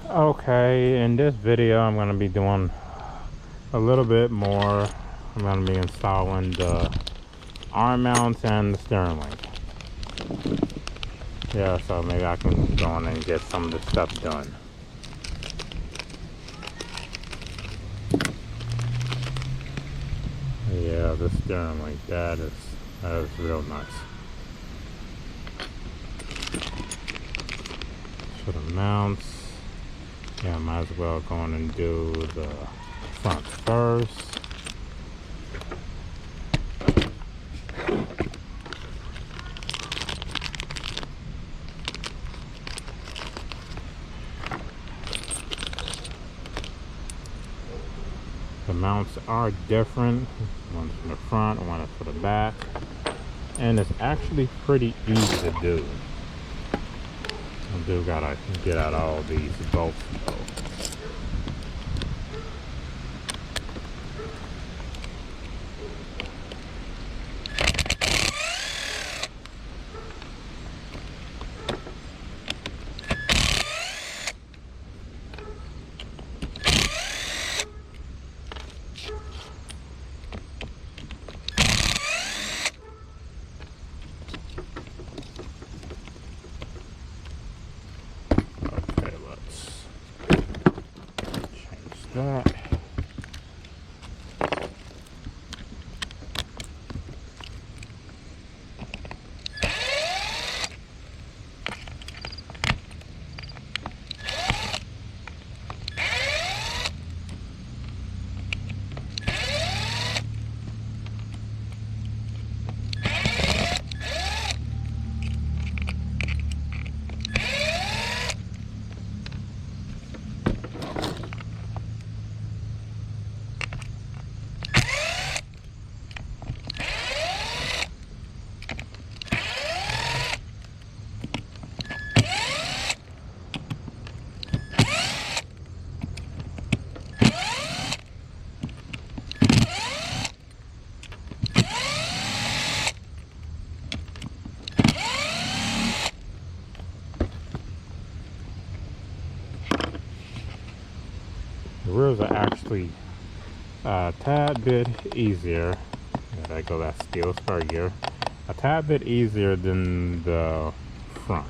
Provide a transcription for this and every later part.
Okay, in this video I'm going to be doing a little bit more. I'm going to be installing the arm mounts and the steering link. Yeah, so maybe I can go on and get some of this stuff done. Yeah, the steering link, that is real nice. For the mounts, yeah, I might as well go on and do the front first. The mounts are different. One's for the front, one is for the back. And it's actually pretty easy to do. I do gotta get out all these bolts though. That. The rears are actually a tad bit easier. There I go, that steel spur gear. A tad bit easier than the front.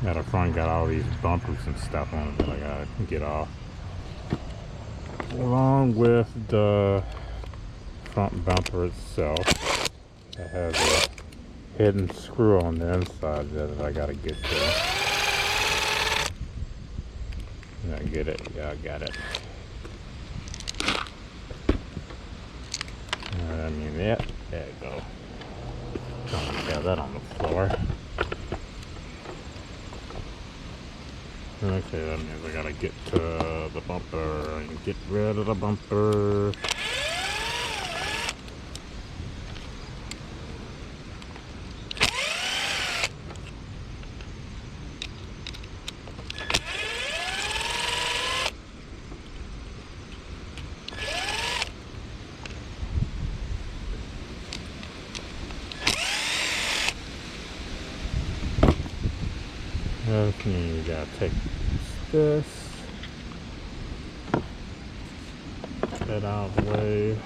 Yeah, the front got all these bumpers and stuff on it that I gotta get off. Along with the front bumper itself. It has a hidden screw on the inside that I gotta get to. I get it. Yeah, I got it. I mean, yeah, there you go. Got that on the floor. Okay, that means I gotta get to the bumper and get rid of the bumper. Okay, you gotta take this, that out of the way,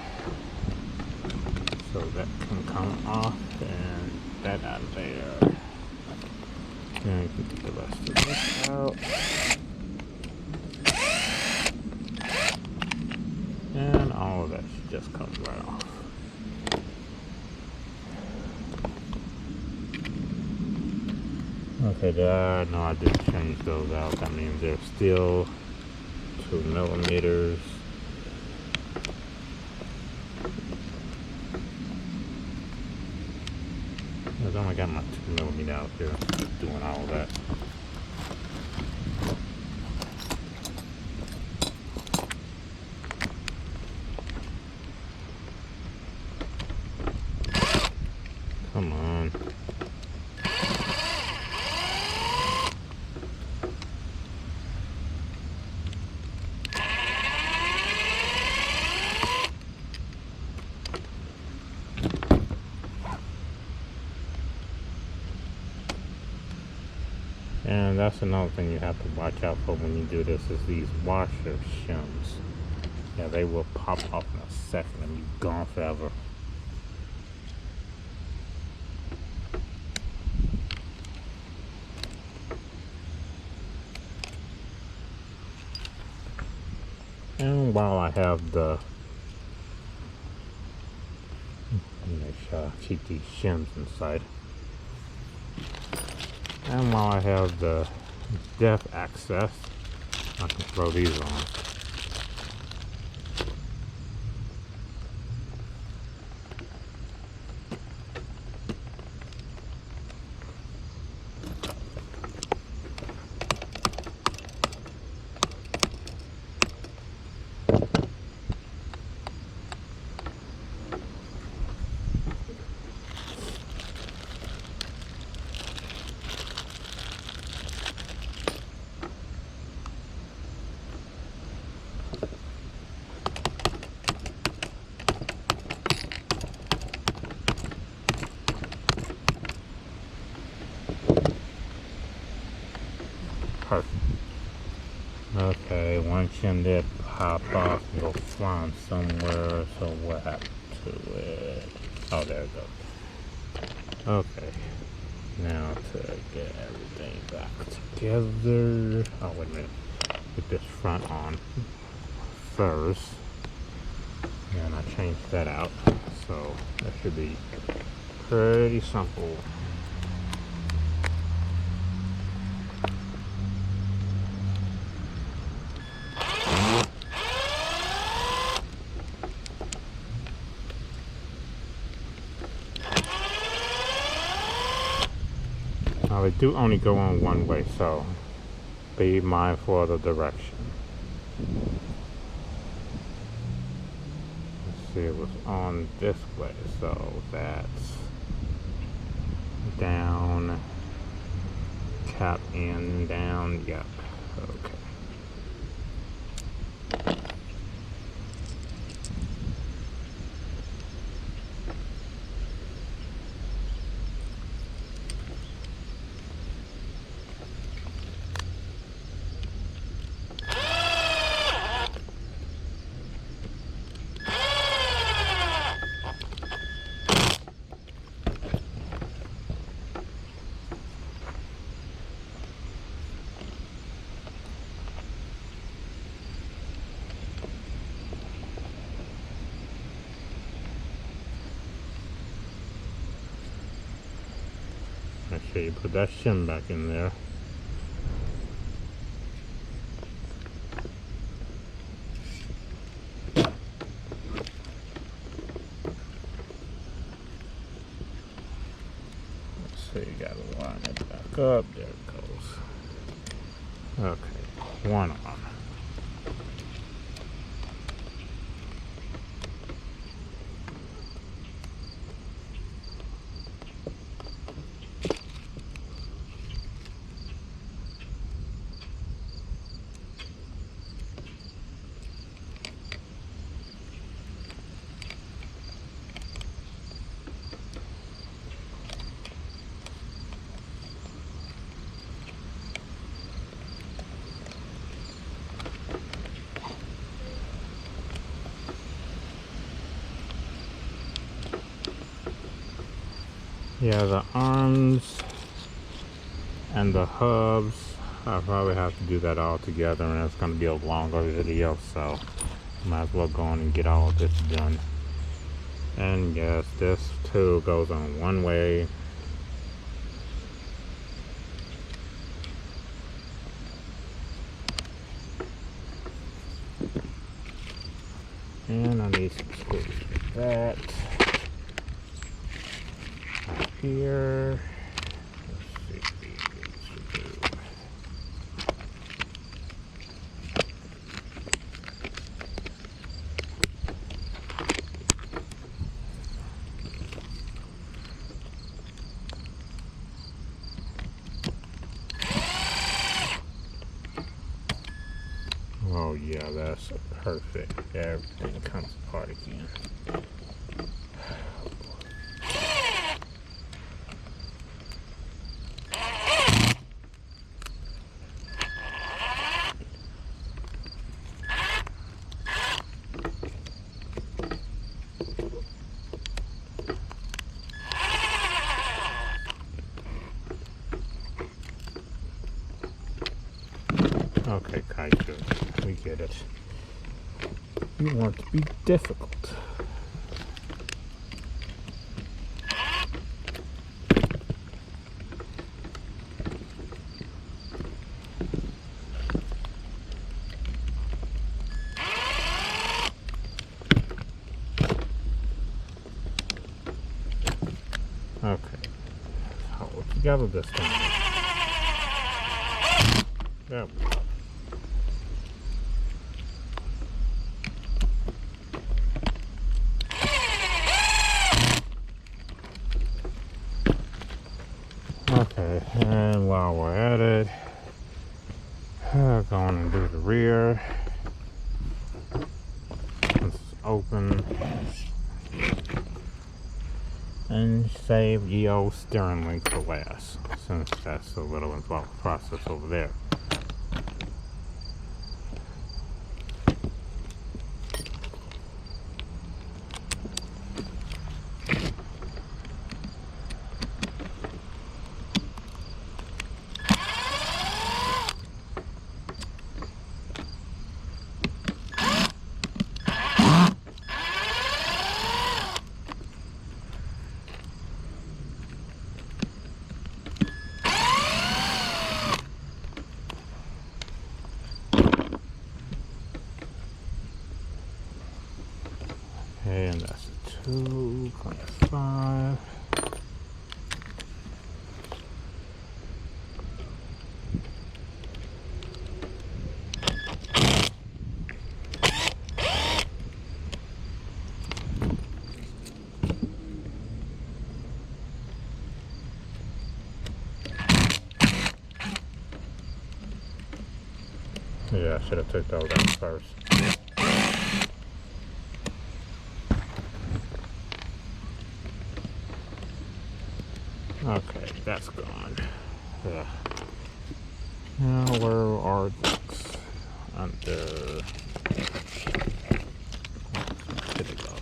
so that can come off, and that out of there. And you can get the rest of this out. And all of that should just come right off. Okay, no, I did change those out. That means they're still 2 millimeters. I've only got my 2 millimeter out there doing all that. Come on. that's another thing you have to watch out for when you do this is these washer shims. Yeah, they will pop off in a second and be gone forever. And while I have the, make sure I keep these shims inside. And while I have the depth access, I can throw these on. Perfect. Okay, one shim did pop off and go flying somewhere, so what happened to it? Oh, there it goes. Okay, now to get everything back together. Oh, wait a minute. Get this front on first. And I changed that out, so that should be pretty simple. Now they do only go on one way, so be mindful of the direction. Let's see, it was on this way, so that's down, cap in, down, yep, okay. Make sure you put that shim back in there. Let's see, you gotta line it back up. There it goes. Okay, one on. Yeah, the arms and the hubs, I probably have to do that all together, and it's going to be a longer video, so might as well go on and get all of this done. And yes, this too goes on one way. And I need some screws for that. Here. Let's see what these should do. Oh yeah, that's perfect. Everything comes apart again. Okay, Kaiju, we get it. You want to be difficult. Okay, hold together this time. Yep. Okay, and while we're at it, go on and do the rear. This is open. And save ye old steering link for last, since that's a little involved process over there. Okay, and that's a 2.5. Yeah, I should have took those out first. Okay, that's gone. Now where are these? Under. There they go.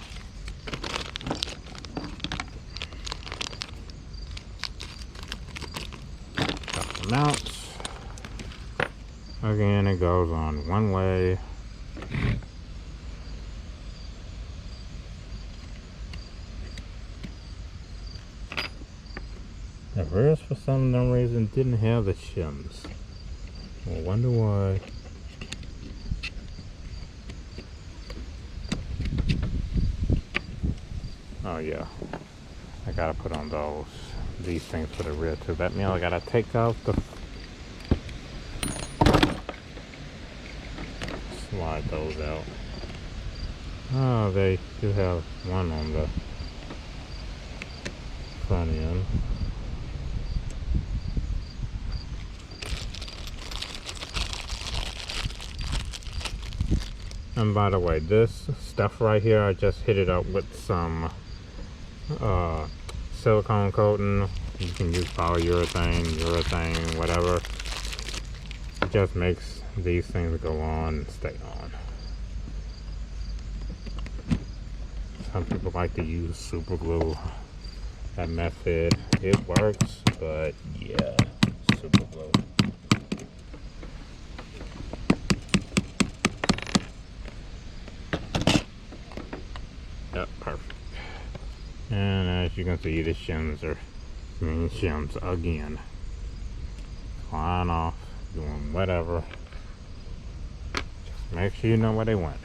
Got the mounts. Again, it goes on one way. The rears, for some reason, didn't have the shims. I wonder why. Oh yeah, I gotta put on these things for the rear too. That means I gotta take out the slide those out. Oh, they do have one on the front end. And by the way, this stuff right here, I just hit it up with some silicone coating. You can use urethane, whatever. It just makes these things go on and stay on. Some people like to use super glue. That method, it works, but yeah, super glue. Yep, perfect. And as you can see, the shims are shims again. Flying off, doing whatever. Just make sure you know where they went.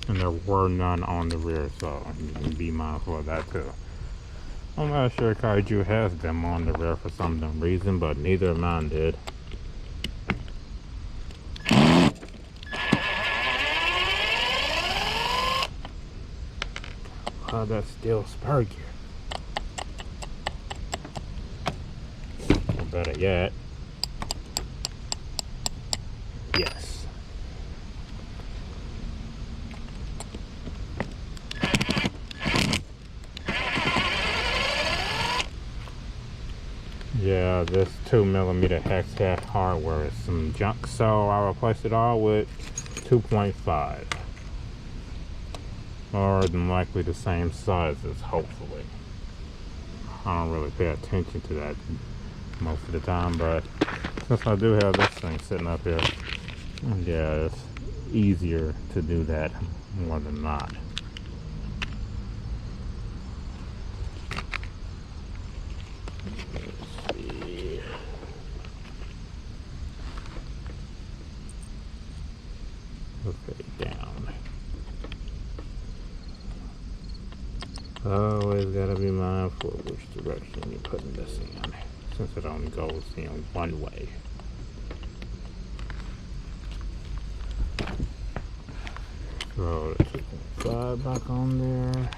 And there were none on the rear, so you can be mindful of that too. I'm not sure Kaiju has them on the rear for some reason, but neither of mine did. Oh, that's still spur gear. Or better yet, yes. Yeah, this 2mm hex head hardware is some junk, so I replaced it all with 2.5. More than likely the same sizes, hopefully. I don't really pay attention to that most of the time, but since I do have this thing sitting up here, yeah, it's easier to do that more than not. Let's see. Okay, down. Always gotta be mindful of which direction you're putting this in, since it only goes in one way. Throw the 2.5 back on there.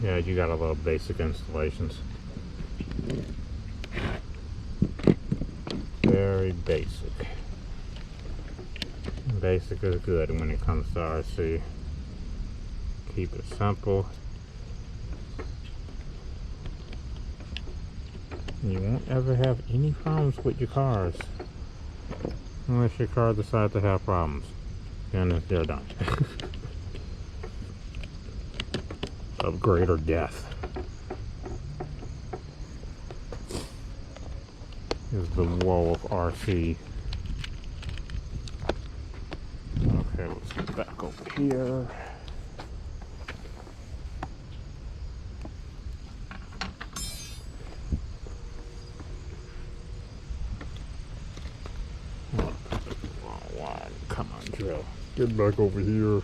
Yeah, you got a little basic installations. Very basic. Basic is good when it comes to RC. Keep it simple. You won't ever have any problems with your cars. Unless your car decides to have problems. Then they're done. Of greater death is the woe of RC. Okay, let's get back over here. Wrong one. Come on, drill. Get back over here.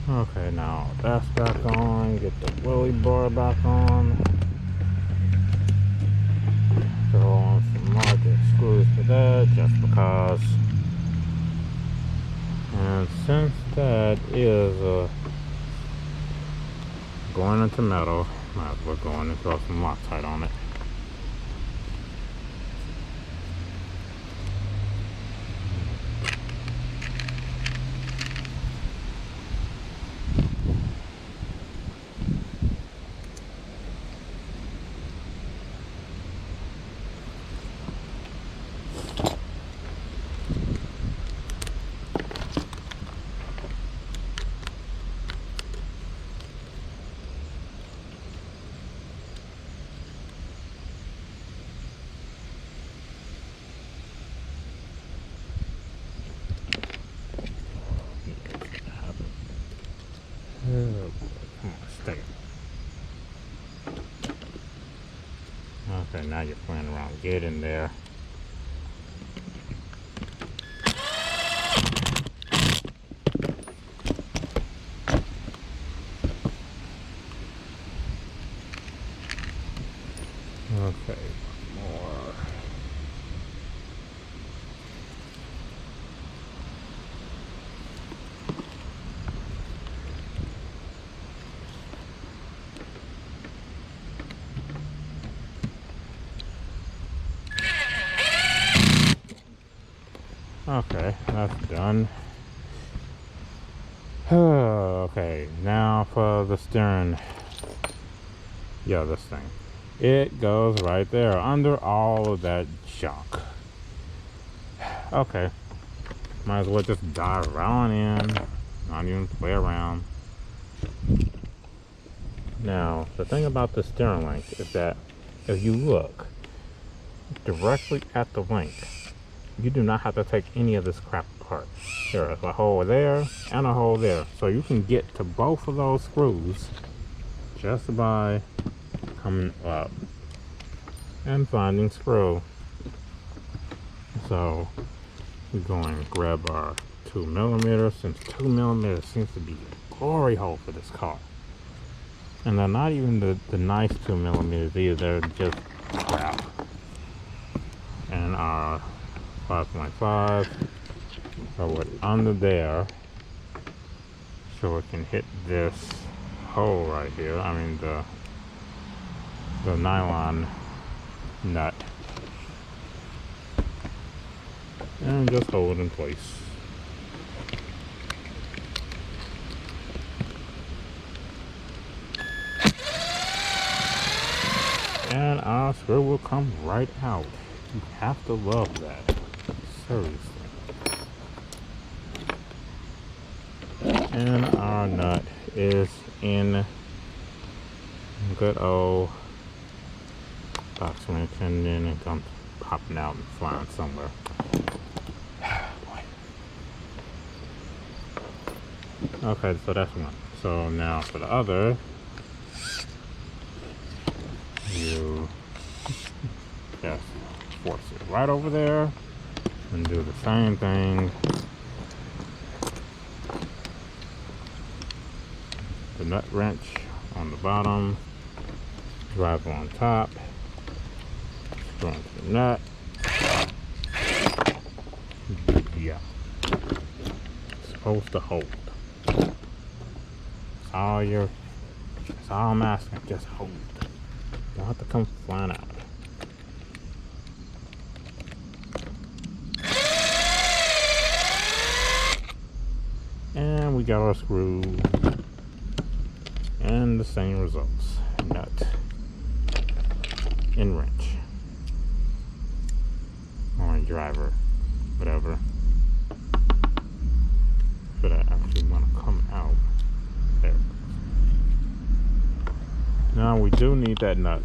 Okay, now that's back on. Get the willy bar back on. Throw on some market screws for that, just because. And since that is going into metal, might as well go in and throw some Loctite on it. Oh, come on, stay. Okay, now you're playing around. Get in there. Okay, more. Okay, that's done. Okay, now for the steering. Yeah, this thing. It goes right there under all of that junk. Okay, might as well just dive right in, not even play around. Now, the thing about the steering link is that if you look directly at the link, you do not have to take any of this crap apart. There's a hole there and a hole there. So you can get to both of those screws just by coming up and finding screw. So we're going to grab our 2mm, since 2mm seems to be a glory hole for this car. And they're not even the nice 2mm either, they're just crap. And our 5.5, throw it under there so it can hit this hole right here. I mean the nylon nut, and just hold it in place. And our screw will come right out. You have to love that. Seriously. And our nut is in good old box wrench, and then it comes popping out and flying somewhere. Okay, so that's one. So now for the other, you just force it right over there and do the same thing. The nut wrench on the bottom, driver on top, screw into the nut. Yeah, it's supposed to hold. That's all I'm asking, just hold. Don't have to come flying out. And we got our screw. And the same results. Nut and wrench. Or driver. Whatever. Should I actually want to come out? There. Now we do need that nut.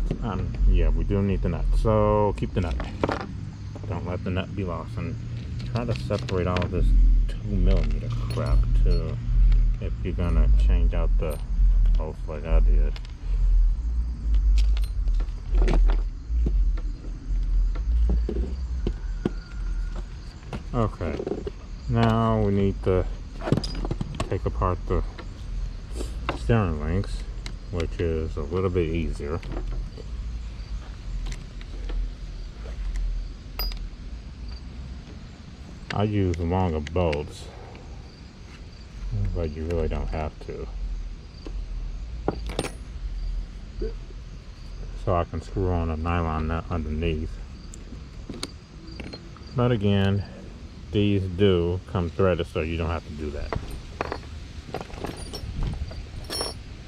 Yeah, we do need the nut. So keep the nut. Don't let the nut be lost. And try to separate all this 2mm crap too. If you're gonna change out the bolts like I did. Okay. Now we need to take apart the steering links, which is a little bit easier. I use longer bolts, but you really don't have to. So I can screw on a nylon nut underneath. But again, these do come threaded, so you don't have to do that.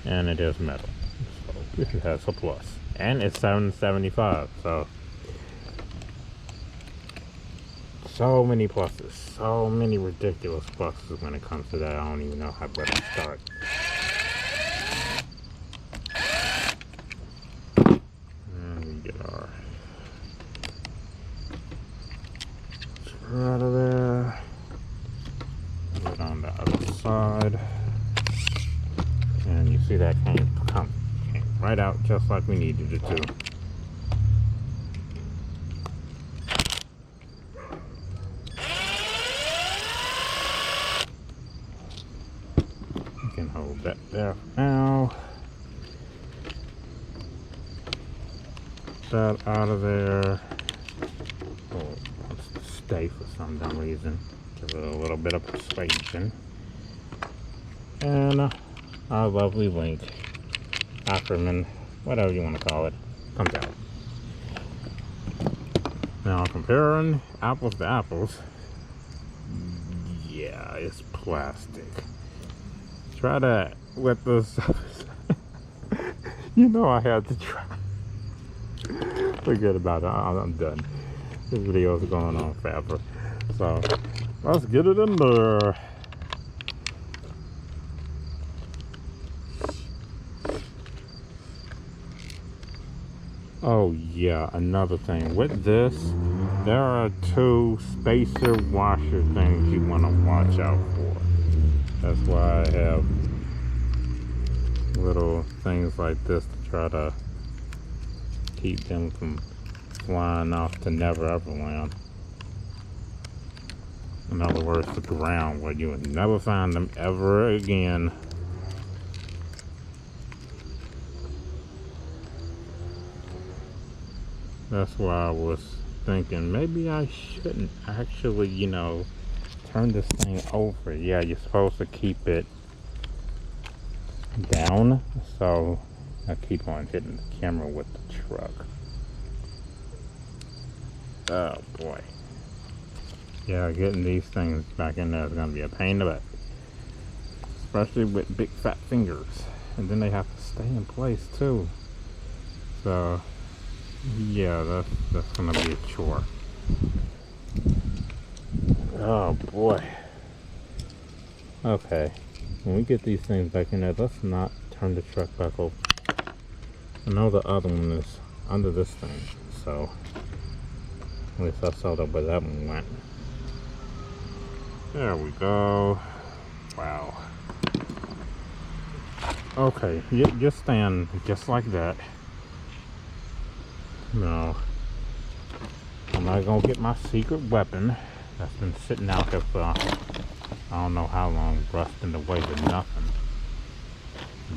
And it is metal, so it has a plus. And it's $7.75, so many pluses, so many ridiculous pluses when it comes to that. I don't even know how to start. And we get our screw out of there. Put it on the other side. And you see that came right out just like we needed it to. You can hold that there for now. That out of there. Oh, it wants to stay for some dumb reason. Give it a little bit of persuasion. And our lovely link, acronym, whatever you want to call it, comes out. Now comparing apples to apples, Yeah, it's plastic. Try that with this. You know I had to try. Forget about it. I'm done. This video is going on forever. So let's get it in there. Oh yeah, another thing with this, there are 2 spacer washer things you want to watch out for. That's why I have little things like this to try to keep them from flying off to never ever land. In other words, the ground where you would never find them ever again. That's why I was thinking maybe I shouldn't actually, you know, turn this thing over. Yeah, you're supposed to keep it down. So I keep on hitting the camera with the truck. Oh boy. Yeah, getting these things back in there is going to be a pain in the butt. Especially with big fat fingers. And then they have to stay in place too. So yeah, that's gonna be a chore. Oh boy. Okay, when we get these things back in there, let's not turn the truck back over. I know the other one is under this thing, so at least I saw that where that one went. There we go. Wow. Okay, just stand just like that. No, I'm not gonna get my secret weapon that's been sitting out there for I don't know how long, rusting away to nothing.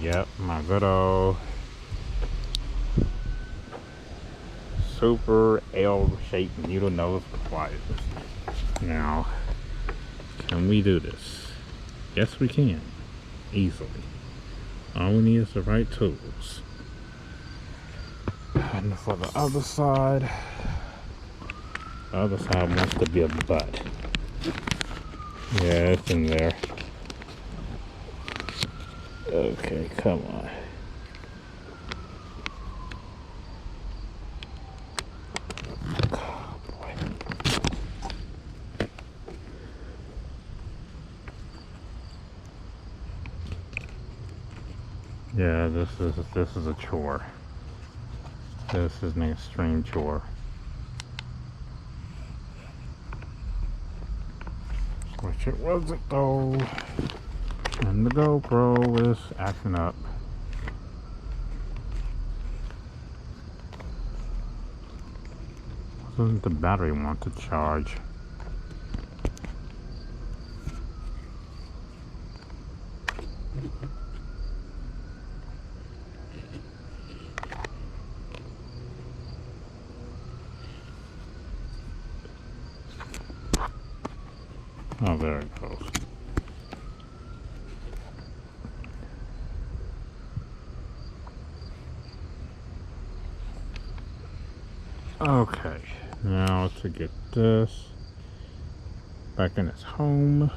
Yep, my good old super L-shaped needle nose pliers. Now, can we do this? Yes, we can. Easily. All we need is the right tools. And for the other side wants to be a butt. Yeah, it's in there. Okay, come on. Oh, boy. Yeah, this is a chore. This is an extreme chore. Which it wasn't though. And the GoPro is acting up. Doesn't the battery want to charge? Oh, there it goes. Okay, now to get this back in its home.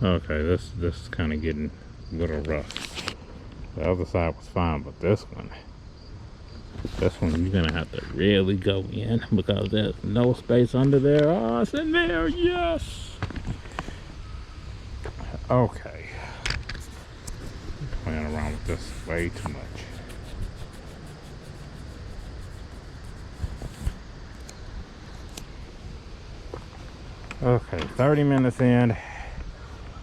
Okay, this is kind of getting a little rough. The other side was fine, but this one you're gonna have to really go in because there's no space under there. Oh, it's in there, yes. Okay, playing around with this way too much. Okay, 30 minutes in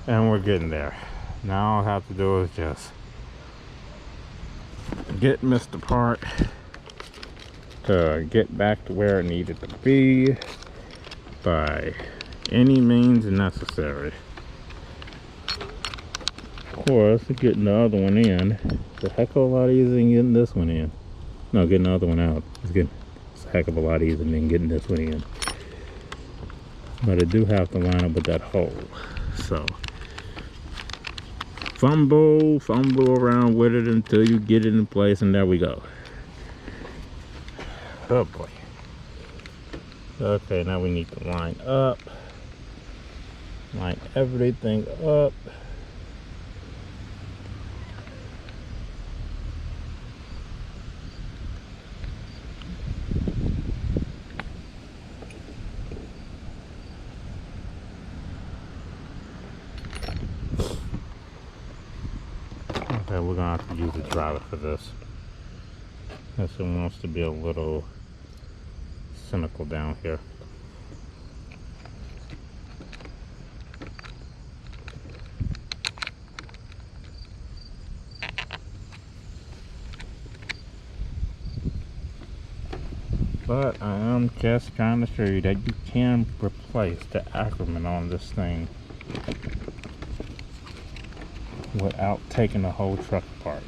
and we're getting there. Now all I have to do is just get Mr. Part to get back to where it needed to be by any means necessary. Of course, getting the other one in, it's a heck of a lot easier than getting this one in. No, getting the other one out. It's a heck of a lot easier than getting this one in. But I do have to line up with that hole. So, fumble around with it until you get it in place, and there we go. Oh boy. Okay, now we need to line up. Line everything up. Okay, we're gonna have to use a driver for this. This one wants to be a little cynical down here. But I am just trying to show you that you can replace the Ackerman on this thing without taking the whole truck apart.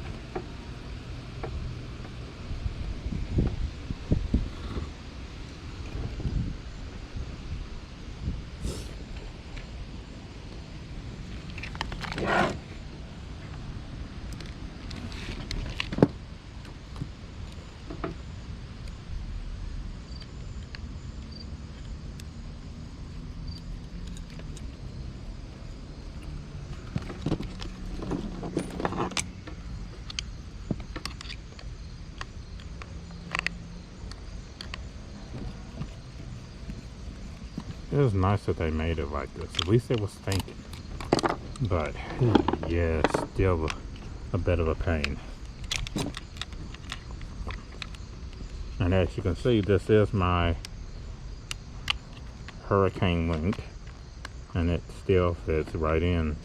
It was nice that they made it like this. At least it was thinking. But yeah, still a bit of a pain. And as you can see, this is my Hurricane link, and it still fits right in.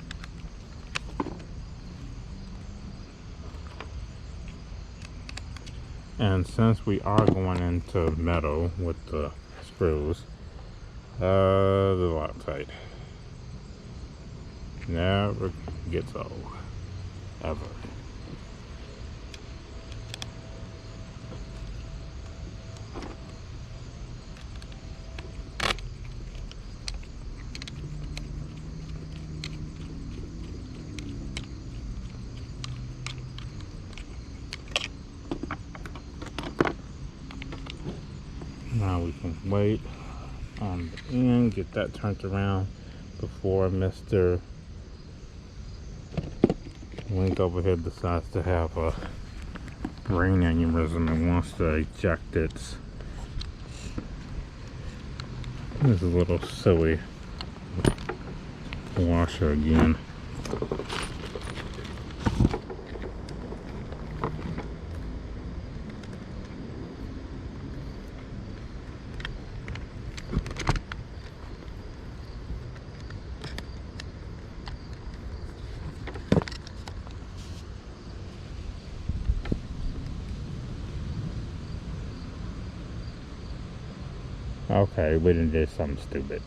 And since we are going into metal with the screws, the Loctite never gets old, ever. Now we can wait on the end, get that turned around before Mr. Link over here decides to have a brain aneurysm and wants to eject its this little silly washer again. Okay, we done did something stupid.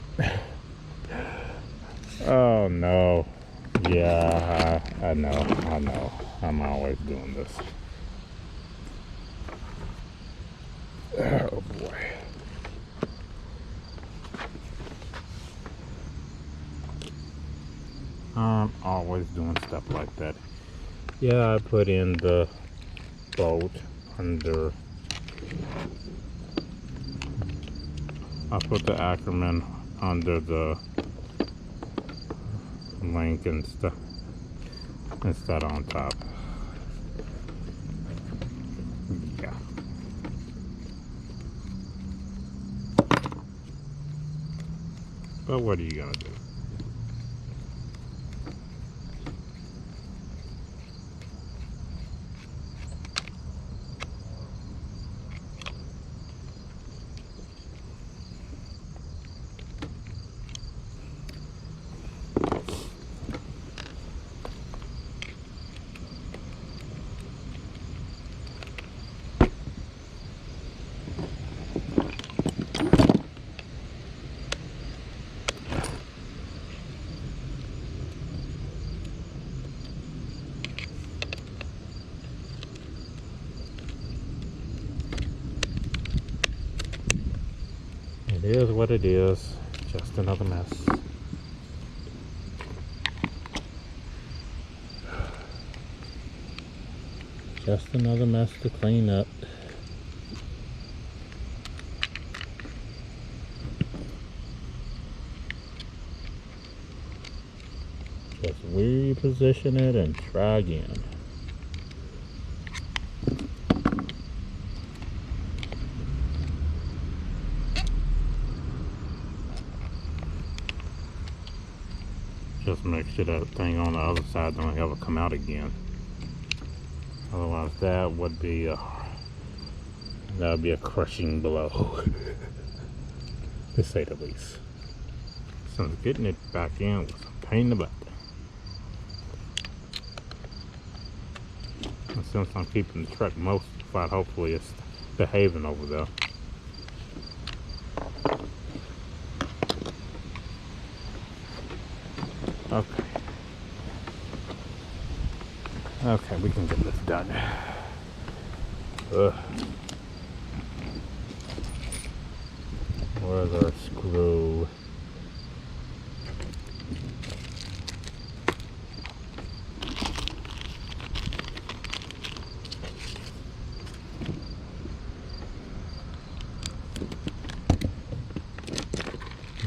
Oh no. Yeah, I know. I'm always doing this. Oh boy. I'm always doing stuff like that. Yeah, I put in the bolt under. I put the Ackerman under the link instead on top. Yeah. But what are you gonna do? It is what it is. Just another mess. Just another mess to clean up. Just reposition it and try again. Just make sure that thing on the other side don't ever come out again. Otherwise, that would be a crushing blow, to say the least. So getting it back in was a pain in the butt. And since I'm keeping the truck most flat, hopefully it's behaving over there. Okay. Okay, we can get this done. Ugh. Where's our screw?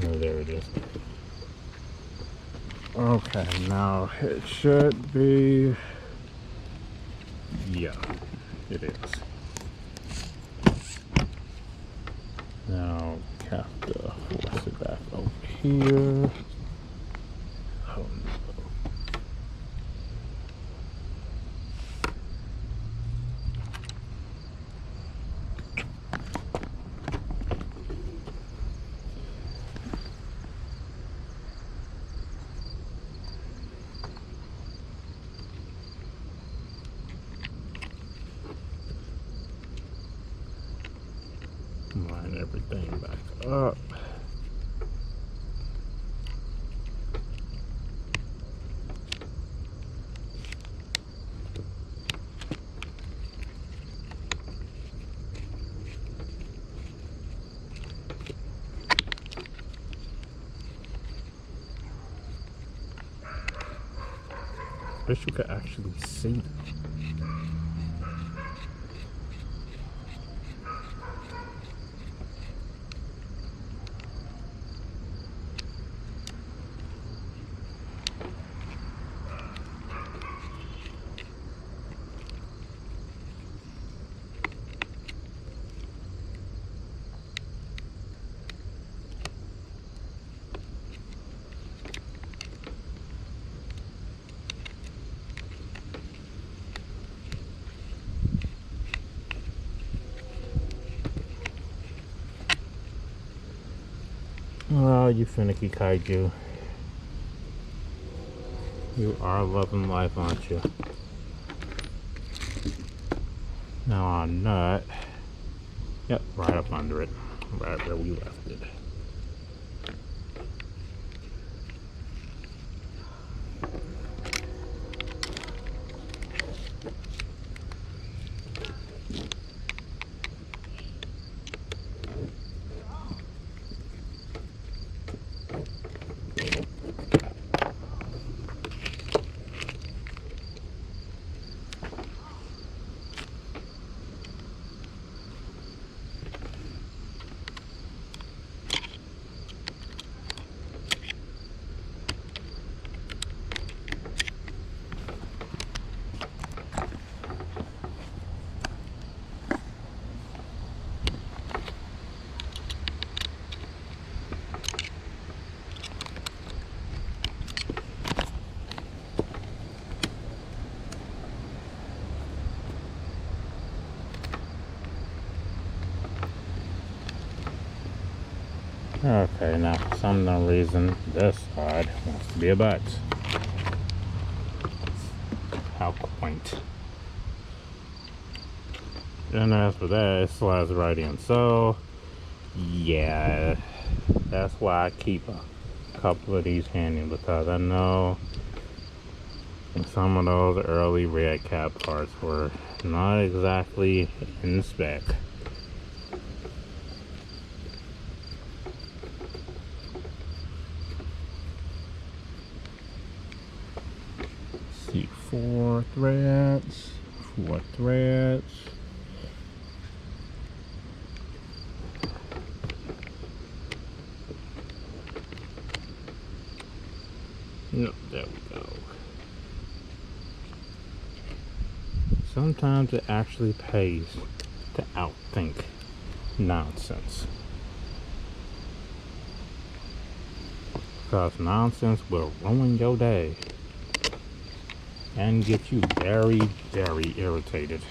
Oh, there it is. Okay, now it should be. Yeah, it is. Now have to force it back over here. Oh no. Line everything back up. Wish you could actually see them. Oh, you finicky kaiju. You are loving life, aren't you? Now our nut. Yep, right up under it. Right where we left it. Okay, now for some no reason this side wants to be a butt. How quaint. And as for that, it slides right in. So, yeah, that's why I keep a couple of these handy, because I know some of those early Redcat parts were not exactly in spec. See, 4 threads, 4 threads. Yep, there we go. Sometimes it actually pays to outthink nonsense. Because nonsense will ruin your day and get you very, very irritated.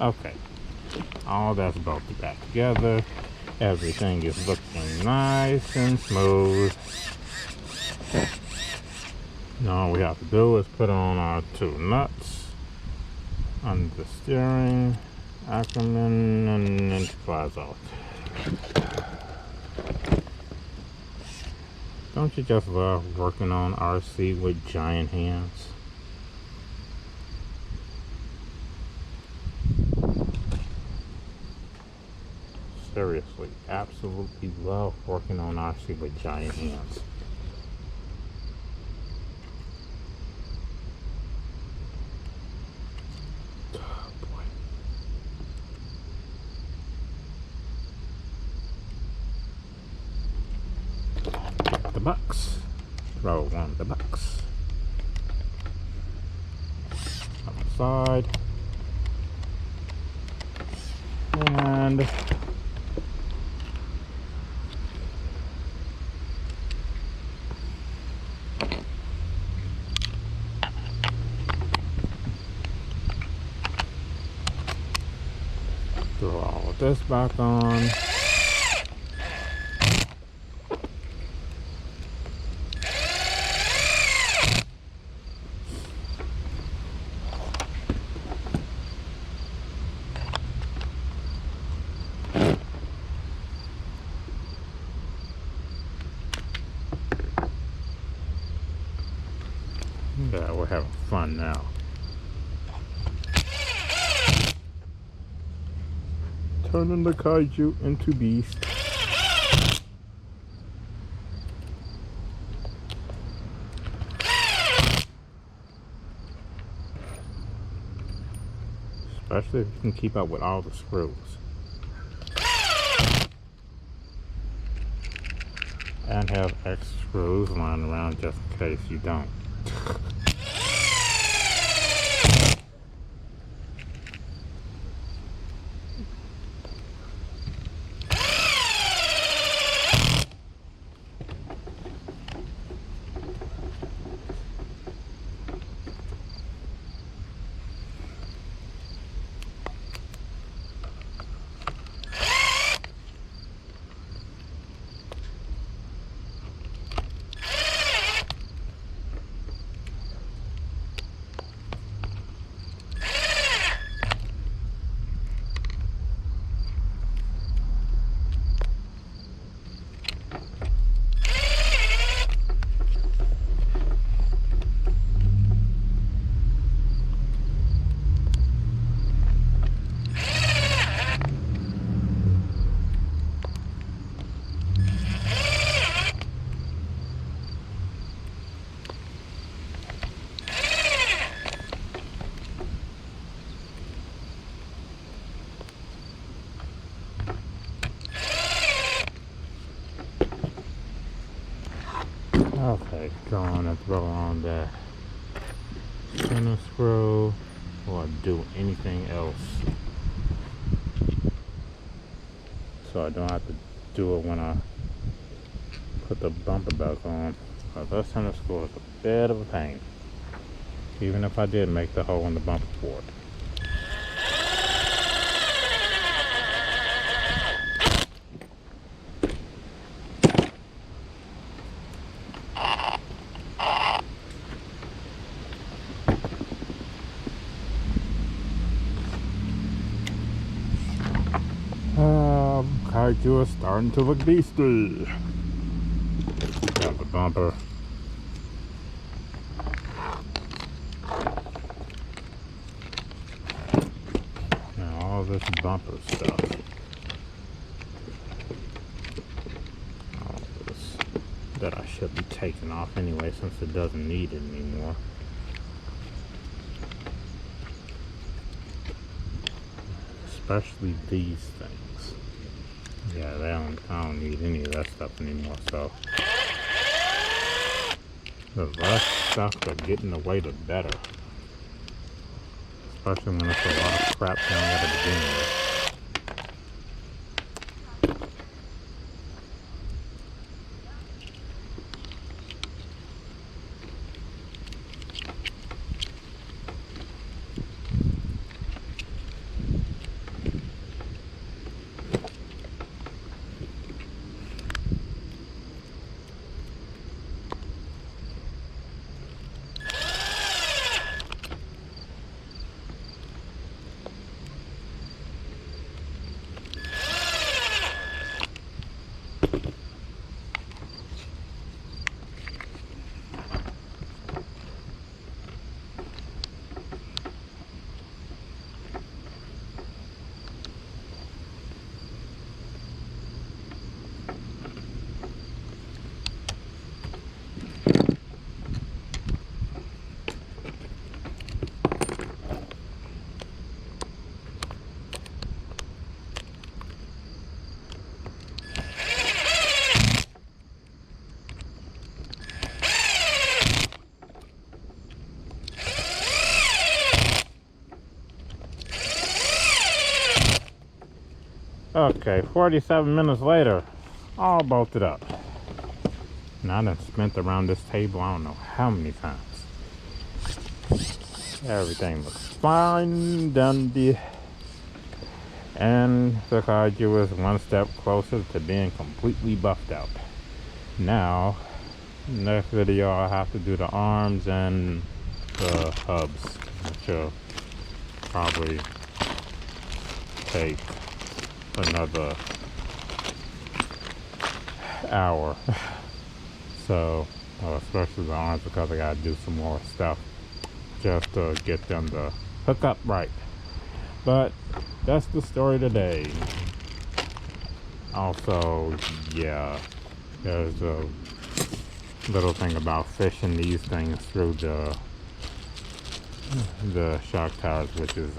Okay, all that's bolted back together. Everything is looking nice and smooth. Now all we have to do is put on our 2 nuts under the steering, Ackerman, and then flies off. Don't you just love working on RC with giant hands? Seriously, absolutely love working on RC with giant hands. Oh boy. The bucks. Throw on the bucks. On the side. And throw all of this back on. Yeah, we're having fun now. Turning the Kaiju into beast. Especially if you can keep up with all the screws. And have extra screws lying around just in case you don't. Okay, go on and throw on that center screw or do anything else so I don't have to do it when I put the bumper back on. That center screw is a bit of a pain, even if I did make the hole in the bumper for it. Kaiju is starting to look beastie. Got the bumper. Now all this bumper stuff. All this that I should be taking off anyway since it doesn't need it anymore. Especially these things. Yeah, I don't need any of that stuff anymore, so the less stuff that get in the way, the better. Especially when it's a lot of crap down at the beginning with. Okay, 47 minutes later, all bolted up. And I done spent around this table I don't know how many times. Everything looks fine, dandy. And the Kaiju is one step closer to being completely buffed out. Now, next video I'll have to do the arms and the hubs, which will probably take another hour. So, especially the arms, because I gotta do some more stuff just to get them to hook up right. But that's the story today. Also, yeah, there's a little thing about fishing these things through the shock towers, which is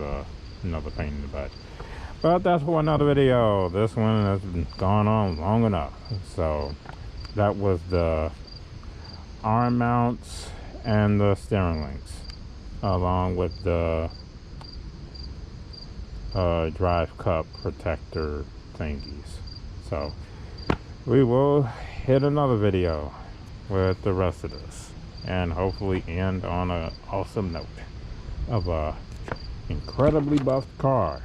another pain in the butt. But that's for another video. This one has been gone on long enough. So that was the arm mounts and the steering links, along with the drive cup protector thingies. So we will hit another video with the rest of this, and hopefully end on an awesome note of a incredibly buffed car.